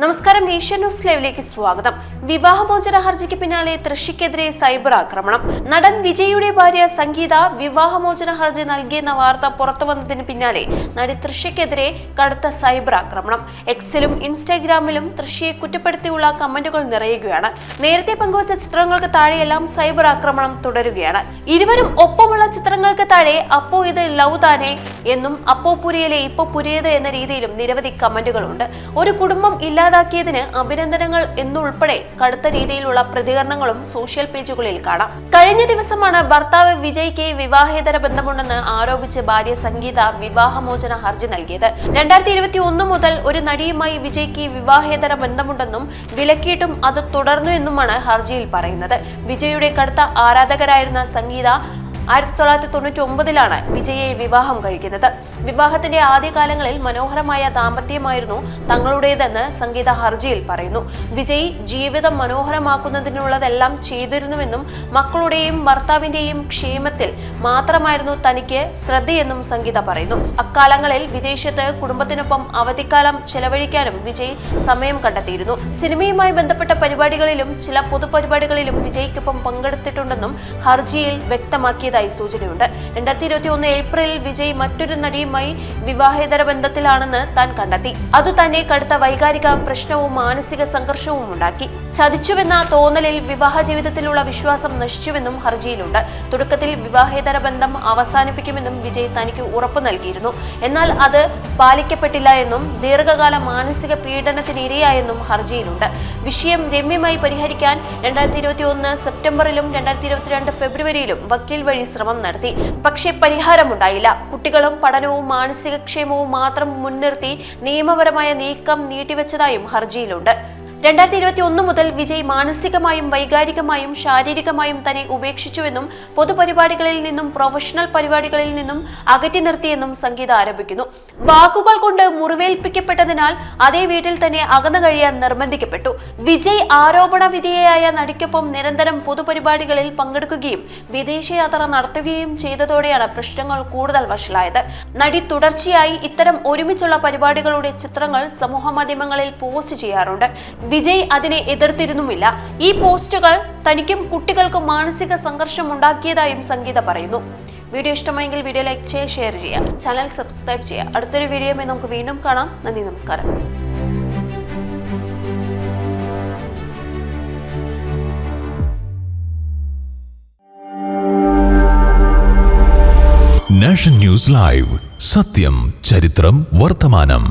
നമസ്കാരം, Asia news ലൈവിലേക്ക് സ്വാഗതം. വിവാഹമോചന ഹർജിക്ക് പിന്നാലെ തൃശയ്ക്കെതിരെ സൈബർ ആക്രമണം. നടൻ വിജയുടെ ഭാര്യ സംഗീത വിവാഹമോചന ഹർജി നൽകിയെന്ന വാർത്ത പുറത്തുവന്നതിന് പിന്നാലെ നടി തൃശയ്ക്കെതിരെ കടുത്ത സൈബർ ആക്രമണം. എക്സിലും ഇൻസ്റ്റാഗ്രാമിലും തൃശയെ കുറ്റപ്പെടുത്തിയുള്ള കമന്റുകൾ നിറയുകയാണ്. നേരത്തെ പങ്കുവച്ച ചിത്രങ്ങൾക്ക് താഴെയെല്ലാം സൈബർ ആക്രമണം തുടരുകയാണ്. ഇരുവരും ഒപ്പമുള്ള ചിത്രങ്ങൾക്ക് താഴെ അപ്പോ ഇത് ലവ് താനേ എന്നും അപ്പോ പുരിയലെ ഇപ്പോ പുരിയത് എന്ന രീതിയിലും നിരവധി കമന്റുകളുണ്ട്. ഒരു കുടുംബം ഇല്ലാതാക്കിയതിന് അഭിനന്ദനങ്ങൾ എന്നുൾപ്പെടെ കടുത്ത രീതിയിലുള്ള പ്രതികരണങ്ങളും സോഷ്യൽ പേജുകളിൽ കാണാം. കഴിഞ്ഞ ദിവസമാണ് ഭർത്താവ് വിജയ്ക്ക് വിവാഹേതര ബന്ധമുണ്ടെന്ന് ആരോപിച്ച് ഭാര്യ സംഗീത വിവാഹമോചന ഹർജി നൽകിയത്. 2021 മുതൽ ഒരു നടിയുമായി വിജയ്ക്ക് വിവാഹേതര ബന്ധമുണ്ടെന്നും വിലക്കിയിട്ടും അത് തുടർന്നു എന്നുമാണ് ഹർജിയിൽ പറയുന്നത്. വിജയുടെ കടുത്ത ആരാധകരായിരുന്ന സംഗീത 1999 വിജയെ വിവാഹം കഴിക്കുന്നത്. വിവാഹത്തിന്റെ ആദ്യകാലങ്ങളിൽ മനോഹരമായ ദാമ്പത്യമായിരുന്നു തങ്ങളുടേതെന്ന് സംഗീത ഹർജിയിൽ പറയുന്നു. വിജയ് ജീവിതം മനോഹരമാക്കുന്നതിനുള്ളതെല്ലാം ചെയ്തിരുന്നുവെന്നും മക്കളുടെയും ഭർത്താവിന്റെയും ക്ഷേമത്തിൽ മാത്രമായിരുന്നു തനിക്ക് ശ്രദ്ധയെന്നും സംഗീത പറയുന്നു. അക്കാലങ്ങളിൽ വിദേശത്ത് കുടുംബത്തിനൊപ്പം അവധിക്കാലം ചെലവഴിക്കാനും വിജയ് സമയം കണ്ടെത്തിയിരുന്നു. സിനിമയുമായി ബന്ധപ്പെട്ട പരിപാടികളിലും ചില പൊതുപരിപാടികളിലും വിജയ്ക്കൊപ്പം പങ്കെടുത്തിട്ടുണ്ടെന്നും ഹർജിയിൽ വ്യക്തമാക്കിയതായി സൂചനയുണ്ട്. 2021 ഏപ്രിലിൽ വിജയ് മറ്റൊരു നടിയുമായി വിവാഹേതര ബന്ധത്തിലാണെന്ന് താൻ കണ്ടെത്തി. അത് തന്നെ കടുത്ത വൈകാരിക പ്രശ്നവും മാനസിക സംഘർഷവും ഉണ്ടാക്കി. ചതിച്ചുവെന്ന തോന്നലിൽ വിവാഹ ജീവിതത്തിലുള്ള വിശ്വാസം നശിച്ചുവെന്നും ഹർജിയിലുണ്ട്. തുടക്കത്തിൽ വിവാഹേതര ബന്ധം അവസാനിപ്പിക്കുമെന്നും വിജയ് തനിക്ക് ഉറപ്പു നൽകിയിരുന്നു. എന്നാൽ അത് പാലിക്കപ്പെട്ടില്ല എന്നും ദീർഘകാല മാനസിക പീഡനത്തിനിരയായെന്നും ഹർജിയിലുണ്ട്. വിഷയം രമ്യമായി പരിഹരിക്കാൻ 2021 സെപ്റ്റംബറിലും 2022 ഫെബ്രുവരിയിലും വക്കീൽ വഴി ശ്രമം നടത്തി. പക്ഷേ പരിഹാരമുണ്ടായില്ല. കുട്ടികളും പഠനവും മാനസിക ക്ഷേമവും മാത്രം മുൻനിർത്തി നിയമപരമായ നീക്കം നീട്ടിവെച്ചതായും ഹർജിയിലുണ്ട്. 2021 മുതൽ വിജയ് മാനസികമായും വൈകാരികമായും ശാരീരികമായും തന്നെ ഉപേക്ഷിച്ചുവെന്നും പൊതുപരിപാടികളിൽ നിന്നും പ്രൊഫഷണൽ പരിപാടികളിൽ നിന്നും അകറ്റി നിർത്തിയെന്നും സംഗീത ആരോപിക്കുന്നു. വാക്കുകൾ കൊണ്ട് മുറിവേൽപ്പിക്കപ്പെട്ടതിനാൽ അതേ വീട്ടിൽ തന്നെ അകന്നു കഴിയാൻ നിർബന്ധിക്കപ്പെട്ടു. വിജയ് ആരോപണ വിധേയയായ നടിക്കൊപ്പം നിരന്തരം പൊതുപരിപാടികളിൽ പങ്കെടുക്കുകയും വിദേശയാത്ര നടത്തുകയും ചെയ്തതോടെയാണ് പ്രശ്നങ്ങൾ കൂടുതൽ വഷളായത്. നടി തുടർച്ചയായി ഇത്തരം ഒരുമിച്ചുള്ള പരിപാടികളുടെ ചിത്രങ്ങൾ സമൂഹ മാധ്യമങ്ങളിൽ പോസ്റ്റ് ചെയ്യാറുണ്ട്. വിജയ് അതിനെ എതിർത്തിരുന്നുമില്ല. ഈ പോസ്റ്റുകൾ തനിക്കും കുട്ടികൾക്കും മാനസിക സംഘർഷം ഉണ്ടാക്കിയതായും സംഗീത പറയുന്നു. വീഡിയോ ഇഷ്ടമായെങ്കിൽ വീഡിയോ ലൈക്ക് ചെയ്യുക, ഷെയർ ചെയ്യുക, ചാനൽ സബ്സ്ക്രൈബ് ചെയ്യുക. അടുത്തൊരു വീഡിയോയുമായി നമുക്ക് വീണ്ടും കാണാം. നന്ദി, നമസ്കാരം. നാഷൻ ന്യൂസ് ലൈവ്, സത്യം, ചരിത്രം, വർത്തമാനം.